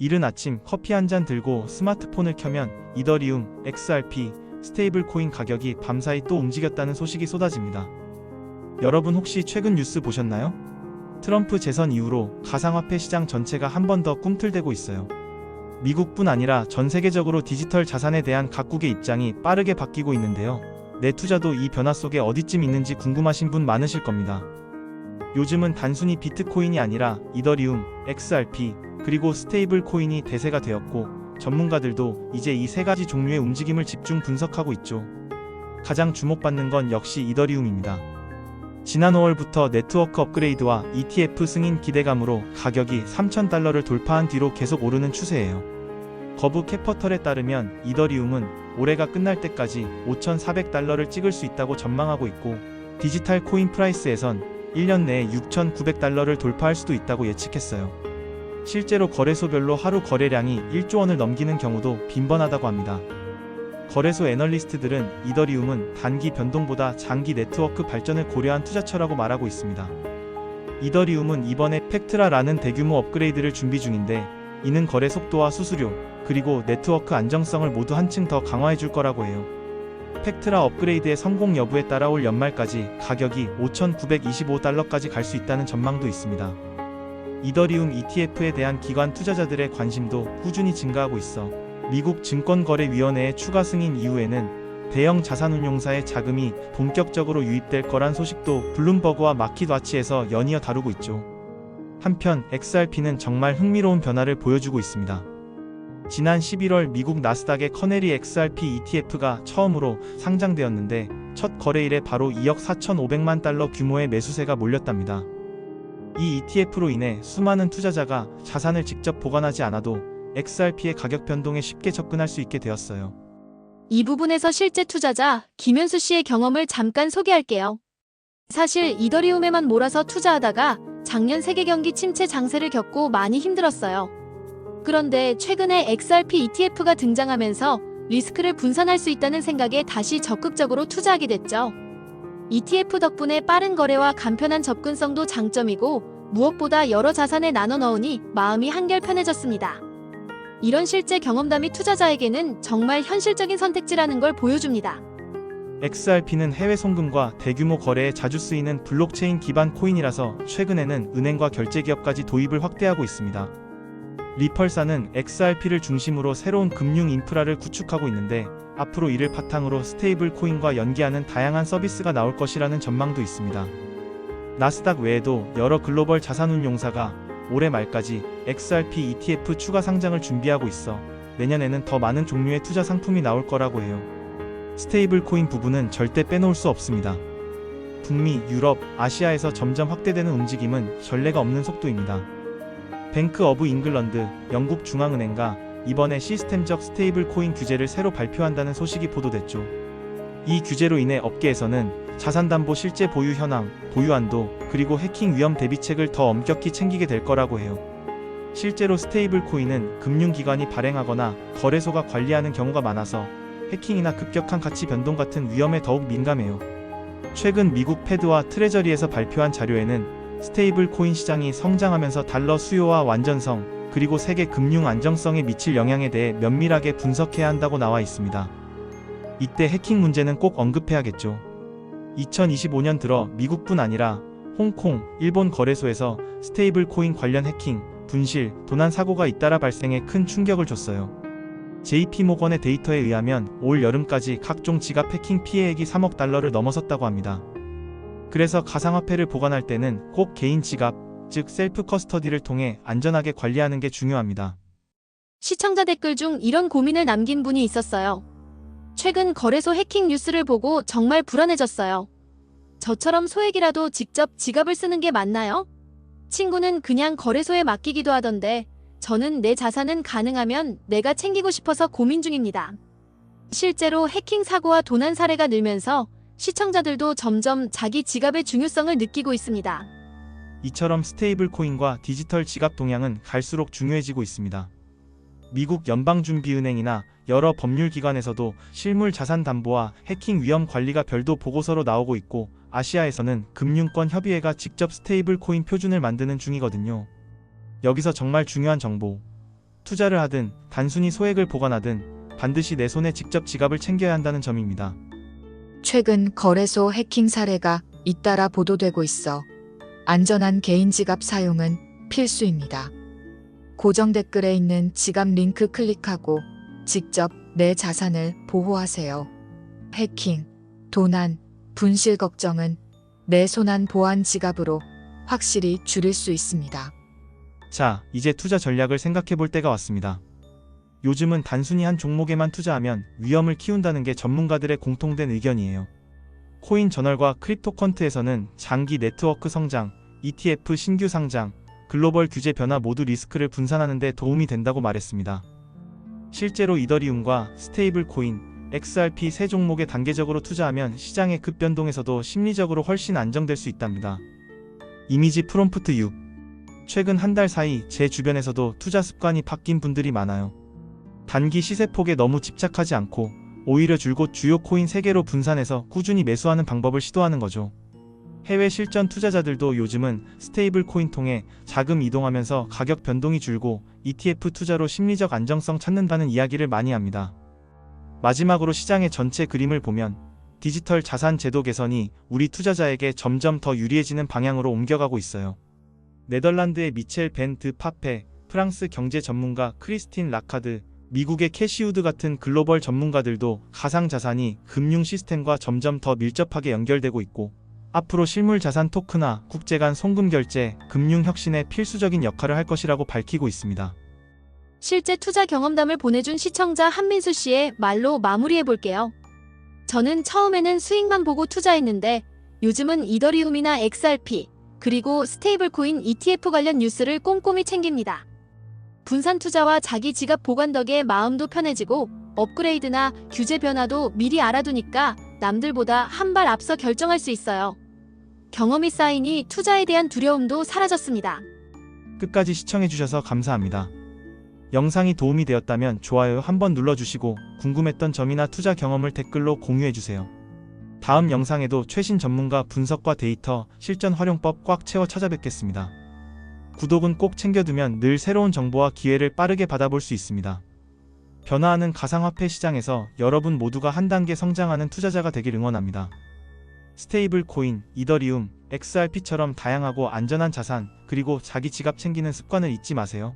이른 아침 커피 한 잔 들고 스마트폰을 켜면 이더리움, XRP, 스테이블 코인 가격이 밤사이 또 움직였다는 소식이 쏟아집니다. 여러분 혹시 최근 뉴스 보셨나요? 트럼프 재선 이후로 가상화폐 시장 전체가 한 번 더 꿈틀대고 있어요. 미국뿐 아니라 전 세계적으로 디지털 자산에 대한 각국의 입장이 빠르게 바뀌고 있는데요. 내 투자도 이 변화 속에 어디쯤 있는지 궁금하신 분 많으실 겁니다. 요즘은 단순히 비트코인이 아니라 이더리움, XRP, 그리고 스테이블 코인이 대세가 되었고, 전문가들도 이제 이 세 가지 종류의 움직임을 집중 분석하고 있죠. 가장 주목받는 건 역시 이더리움입니다. 지난 5월부터 네트워크 업그레이드와 ETF 승인 기대감으로 가격이 $3,000를 돌파한 뒤로 계속 오르는 추세예요. 거부 캐퍼털에 따르면 이더리움은 올해가 끝날 때까지 $5,400를 찍을 수 있다고 전망하고 있고, 디지털 코인 프라이스에선 1년 내에 $6,900를 돌파할 수도 있다고 예측했어요. 실제로 거래소별로 하루 거래량이 1조 원을 넘기는 경우도 빈번하다고 합니다. 거래소 애널리스트들은 이더리움은 단기 변동보다 장기 네트워크 발전을 고려한 투자처라고 말하고 있습니다. 이더리움은 이번에 팩트라라는 대규모 업그레이드를 준비 중인데, 이는 거래 속도와 수수료, 그리고 네트워크 안정성을 모두 한층 더 강화해 줄 거라고 해요. 팩트라 업그레이드의 성공 여부에 따라 올 연말까지 가격이 $5,925까지 갈 수 있다는 전망도 있습니다. 이더리움 ETF에 대한 기관 투자자들의 관심도 꾸준히 증가하고 있어 미국 증권거래위원회의 추가 승인 이후에는 대형 자산운용사의 자금이 본격적으로 유입될 거란 소식도 블룸버그와 마켓와치에서 연이어 다루고 있죠. 한편 XRP는 정말 흥미로운 변화를 보여주고 있습니다. 지난 11월 미국 나스닥의 커네리 XRP ETF가 처음으로 상장되었는데, 첫 거래일에 바로 $2억 4,500만 규모의 매수세가 몰렸답니다. 이 ETF로 인해 수많은 투자자가 자산을 직접 보관하지 않아도 XRP의 가격 변동에 쉽게 접근할 수 있게 되었어요. 이 부분에서 실제 투자자 김현수 씨의 경험을 잠깐 소개할게요. 사실 이더리움에만 몰아서 투자하다가 작년 세계 경기 침체 장세를 겪고 많이 힘들었어요. 그런데 최근에 XRP ETF가 등장하면서 리스크를 분산할 수 있다는 생각에 다시 적극적으로 투자하게 됐죠. ETF 덕분에 빠른 거래와 간편한 접근성도 장점이고, 무엇보다 여러 자산에 나눠 넣으니 마음이 한결 편해졌습니다. 이런 실제 경험담이 투자자에게는 정말 현실적인 선택지라는 걸 보여줍니다. XRP는 해외 송금과 대규모 거래에 자주 쓰이는 블록체인 기반 코인이라서 최근에는 은행과 결제기업까지 도입을 확대하고 있습니다. 리펄사는 XRP를 중심으로 새로운 금융 인프라를 구축하고 있는데, 앞으로 이를 바탕으로 스테이블 코인과 연계하는 다양한 서비스가 나올 것이라는 전망도 있습니다. 나스닥 외에도 여러 글로벌 자산운용사가 올해 말까지 XRP ETF 추가 상장을 준비하고 있어 내년에는 더 많은 종류의 투자 상품이 나올 거라고 해요. 스테이블 코인 부분은 절대 빼놓을 수 없습니다. 북미, 유럽, 아시아에서 점점 확대되는 움직임은 전례가 없는 속도입니다. 뱅크 오브 잉글랜드, 영국 중앙은행가 이번에 시스템적 스테이블 코인 규제를 새로 발표한다는 소식이 보도됐죠. 이 규제로 인해 업계에서는 자산담보 실제 보유 현황, 보유 한도, 그리고 해킹 위험 대비책을 더 엄격히 챙기게 될 거라고 해요. 실제로 스테이블 코인은 금융기관이 발행하거나 거래소가 관리하는 경우가 많아서 해킹이나 급격한 가치 변동 같은 위험에 더욱 민감해요. 최근 미국 패드와 트레저리에서 발표한 자료에는 스테이블 코인 시장이 성장하면서 달러 수요와 완전성, 그리고 세계 금융 안정성에 미칠 영향에 대해 면밀하게 분석해야 한다고 나와 있습니다. 이때 해킹 문제는 꼭 언급해야겠죠. 2025년 들어 미국뿐 아니라 홍콩, 일본 거래소에서 스테이블 코인 관련 해킹, 분실, 도난 사고가 잇따라 발생해 큰 충격을 줬어요. JP모건의 데이터에 의하면 올 여름까지 각종 지갑 해킹 피해액이 $3억 넘어섰다고 합니다. 그래서 가상화폐를 보관할 때는 꼭 개인 지갑, 즉 셀프 커스터디를 통해 안전하게 관리하는 게 중요합니다. 시청자 댓글 중 이런 고민을 남긴 분이 있었어요. 최근 거래소 해킹 뉴스를 보고 정말 불안해졌어요. 저처럼 소액이라도 직접 지갑을 쓰는 게 맞나요? 친구는 그냥 거래소에 맡기기도 하던데, 저는 내 자산은 가능하면 내가 챙기고 싶어서 고민 중입니다. 실제로 해킹 사고와 도난 사례가 늘면서 시청자들도 점점 자기 지갑의 중요성을 느끼고 있습니다. 이처럼 스테이블 코인과 디지털 지갑 동향은 갈수록 중요해지고 있습니다. 미국 연방준비은행이나 여러 법률기관에서도 실물 자산 담보와 해킹 위험 관리가 별도 보고서로 나오고 있고, 아시아에서는 금융권 협의회가 직접 스테이블 코인 표준을 만드는 중이거든요. 여기서 정말 중요한 정보. 투자를 하든 단순히 소액을 보관하든 반드시 내 손에 직접 지갑을 챙겨야 한다는 점입니다. 최근 거래소 해킹 사례가 잇따라 보도되고 있어 안전한 개인 지갑 사용은 필수입니다. 고정 댓글에 있는 지갑 링크 클릭하고 직접 내 자산을 보호하세요. 해킹, 도난, 분실 걱정은 내 손안 보안 지갑으로 확실히 줄일 수 있습니다. 자, 이제 투자 전략을 생각해 볼 때가 왔습니다. 요즘은 단순히 한 종목에만 투자하면 위험을 키운다는 게 전문가들의 공통된 의견이에요. 코인 저널과 크립토컨트에서는 장기 네트워크 성장, ETF 신규 상장, 글로벌 규제 변화 모두 리스크를 분산하는 데 도움이 된다고 말했습니다. 실제로 이더리움과 스테이블 코인, XRP 세 종목에 단계적으로 투자하면 시장의 급변동에서도 심리적으로 훨씬 안정될 수 있답니다. 이미지 프롬프트 6. 최근 한 달 사이 제 주변에서도 투자 습관이 바뀐 분들이 많아요. 단기 시세폭에 너무 집착하지 않고 오히려 줄곧 주요 코인 3개로 분산해서 꾸준히 매수하는 방법을 시도하는 거죠. 해외 실전 투자자들도 요즘은 스테이블 코인 통해 자금 이동하면서 가격 변동이 줄고 ETF 투자로 심리적 안정성 찾는다는 이야기를 많이 합니다. 마지막으로 시장의 전체 그림을 보면 디지털 자산 제도 개선이 우리 투자자에게 점점 더 유리해지는 방향으로 옮겨가고 있어요. 네덜란드의 미첼 벤 드 파페, 프랑스 경제 전문가 크리스틴 라카드, 미국의 캐시우드 같은 글로벌 전문가들도 가상자산이 금융 시스템과 점점 더 밀접하게 연결되고 있고 앞으로 실물 자산 토크나 국제 간 송금 결제, 금융 혁신에 필수적인 역할을 할 것이라고 밝히고 있습니다. 실제 투자 경험담을 보내준 시청자 한민수 씨의 말로 마무리해 볼게요. 저는 처음에는 수익만 보고 투자했는데 요즘은 이더리움이나 XRP, 그리고 스테이블코인 ETF 관련 뉴스를 꼼꼼히 챙깁니다. 분산 투자와 자기 지갑 보관 덕에 마음도 편해지고 업그레이드나 규제 변화도 미리 알아두니까 남들보다 한 발 앞서 결정할 수 있어요. 경험이 쌓이니 투자에 대한 두려움도 사라졌습니다. 끝까지 시청해주셔서 감사합니다. 영상이 도움이 되었다면 좋아요 한번 눌러주시고 궁금했던 점이나 투자 경험을 댓글로 공유해주세요. 다음 영상에도 최신 전문가 분석과 데이터, 실전 활용법 꽉 채워 찾아뵙겠습니다. 구독은 꼭 챙겨두면 늘 새로운 정보와 기회를 빠르게 받아볼 수 있습니다. 변화하는 가상화폐 시장에서 여러분 모두가 한 단계 성장하는 투자자가 되길 응원합니다. 스테이블 코인, 이더리움, XRP처럼 다양하고 안전한 자산, 그리고 자기 지갑 챙기는 습관을 잊지 마세요.